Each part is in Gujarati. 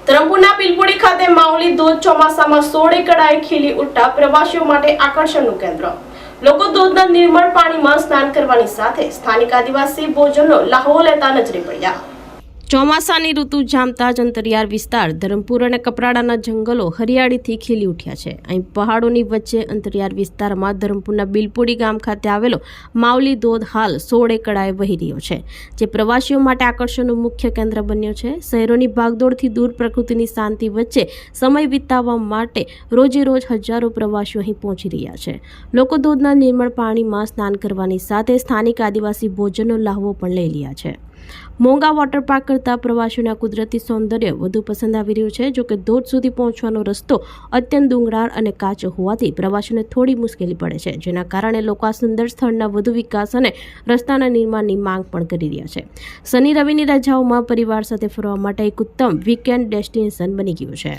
ધરમપુરના પીલપુડી ખાતે માવલી ધોધ ચોમાસામાં 16 એકડાએ ખીલી ઉઠતા પ્રવાસીઓ માટે આકર્ષણનું કેન્દ્ર। લોકો ધોધના નિર્મળ પાણીમાં સ્નાન કરવાની સાથે સ્થાનિક આદિવાસી ભોજનનો લાહવો લેતા નજરે પડ્યા। ચોમાસાની ઋતુ જામતા જ અંતરિયાળ વિસ્તાર ધરમપુર અને કપરાડાના જંગલો હરિયાળીથી ખીલી ઉઠ્યા છે। અહીં પહાડોની વચ્ચે અંતરિયાળ વિસ્તારમાં ધરમપુરના બિલપુડી ગામ ખાતે આવેલો માવલી ધોધ હાલ 16 એકડાએ વહી રહ્યો છે, જે પ્રવાસીઓ માટે આકર્ષણનું મુખ્ય કેન્દ્ર બન્યો છે। શહેરોની ભાગદોડથી દૂર પ્રકૃતિની શાંતિ વચ્ચે સમય વિતાવવા માટે રોજે રોજ હજારો પ્રવાસીઓ અહીં પહોંચી રહ્યા છે। લોકો ધોધના નિર્મળ પાણીમાં સ્નાન કરવાની સાથે સ્થાનિક આદિવાસી ભોજનનો લાહવો પણ લઈ રહ્યા છે। મોંઘા વોટર પાર્ક કરતા પ્રવાસીઓના કુદરતી સૌંદર્ય વધુ પસંદ આવી રહ્યું છે। જો કે ધોધ સુધી પહોંચવાનો રસ્તો અત્યંત ડુંગરાળ અને કાચો હોવાથી પ્રવાસીઓને થોડી મુશ્કેલી પડે છે, જેના કારણે લોકો આ સુંદર સ્થળના વધુ વિકાસ અને રસ્તાના નિર્માણની માંગ પણ કરી રહ્યા છે। શનિ રવિની રજાઓમાં પરિવાર સાથે ફરવા માટે એક ઉત્તમ વીકેન્ડ ડેસ્ટિનેશન બની ગયું છે।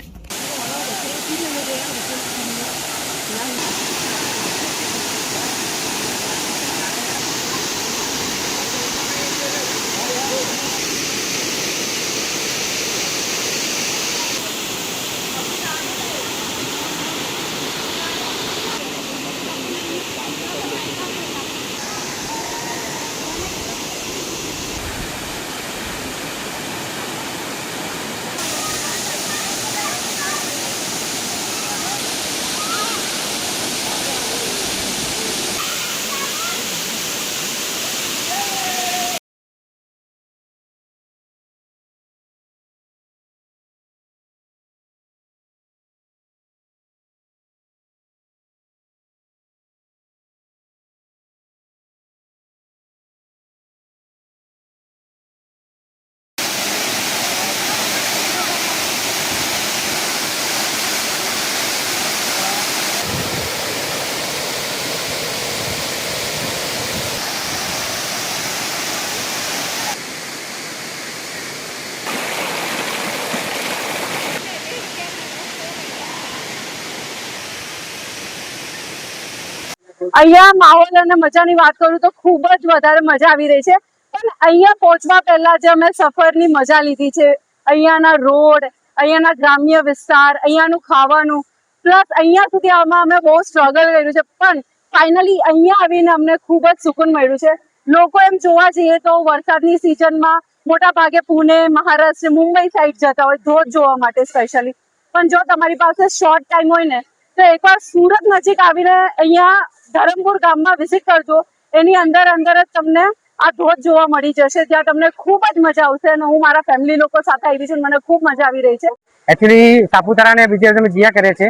અહીંયા માહોલ અને મજાની વાત કરું તો ખૂબ જ વધારે મજા આવી રહી છે। પણ અહીંયા પહોંચવા પહેલા જે અમે સફરની મજા લીધી છે, અહીંયાના રોડ, અહીંયાના ગ્રામ્ય વિસ્તાર, અહીંયાનું ખાવાનું, પ્લસ અહીંયા સુધી આવવામાં અમે બહુ સ્ટ્રગલ કર્યું છે, પણ ફાઇનલી અહીંયા આવીને અમને ખૂબ જ સુકૂન મળ્યું છે। લોકો એમ જોવા જઈએ તો વરસાદની સિઝનમાં મોટા ભાગે પુણે, મહારાષ્ટ્ર, મુંબઈ સાઈડ જતા હોય ધોધ જોવા માટે સ્પેશિયલી, પણ જો તમારી પાસે શોર્ટ ટાઈમ હોય ને તો એકવાર સુરત નજીક આવીને અહીંયા ધરમપુર ગામમાં વિઝિટ કરજો। એની અંદર જ તમને આ ધોધ જોવા મળી જશે, ત્યાં તમને ખૂબ જ મજા આવશે અને હું મારા ફેમિલી લોકો સાથે આવી છું, મને ખૂબ મજા આવી રહી છે। એકચ્યુઅલી સાપુતારા ને બીજી અમે જીયા કરે છે,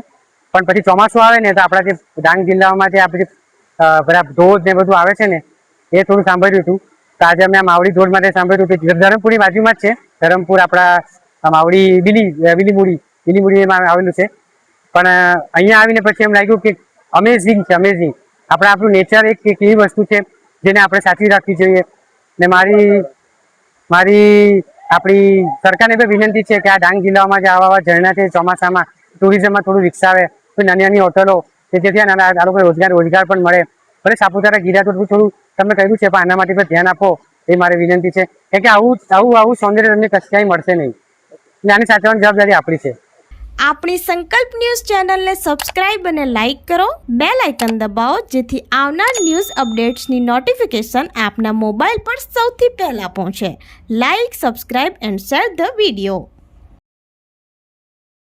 પણ પછી ચોમાસું આવે ને તો આપણા જે ડાંગ જિલ્લામાં જે આપણે બધા ધોધ ને બધું આવે છે ને એ થોડું સાંભળ્યું હતું। તો આજે અમે આ માવડી ધોધ માટે સાંભળ્યું કે ધરમપુરની બાજુમાં જ છે। ધરમપુર આપણા માવડી બીલીમુડીમાં આવેલું છે, પણ અહીંયા આવીને પછી એમ લાગ્યું કે અમેઝિંગ છે, અમેઝિંગ। આપણું નેચર એક એવી વસ્તુ છે જેને આપણે સાચવી રાખવી જોઈએ। ને મારી આપણી સરકારને પણ વિનંતી છે કે આ ડાંગ જિલ્લામાં જે આવા ઝરણા છે ચોમાસામાં ટુરિઝમમાં થોડું વિકસાવે, તો નાની નાની હોટલો કે જેથી આ લોકો રોજગાર પણ મળે। ભલે સાપુતારા ગિરા તો થોડું તમે કહ્યું છે, પણ આના માટે પણ ધ્યાન આપો એ મારી વિનંતી છે, કે આવું સૌંદર્ય તમને ક્યાંય મળશે નહીં, ને આની સાચવવાની જવાબદારી આપણી છે। આપણી સંકલ્પ ન્યૂઝ ચેનલને સબસ્ક્રાઇબ અને લાઇક કરો, બેલ આઇકન દબાવો, જેથી આવનાર ન્યૂઝ અપડેટ્સની નોટિફિકેશન આપના મોબાઈલ પર સૌથી પહેલા પહોંચે। Like, subscribe and share the video.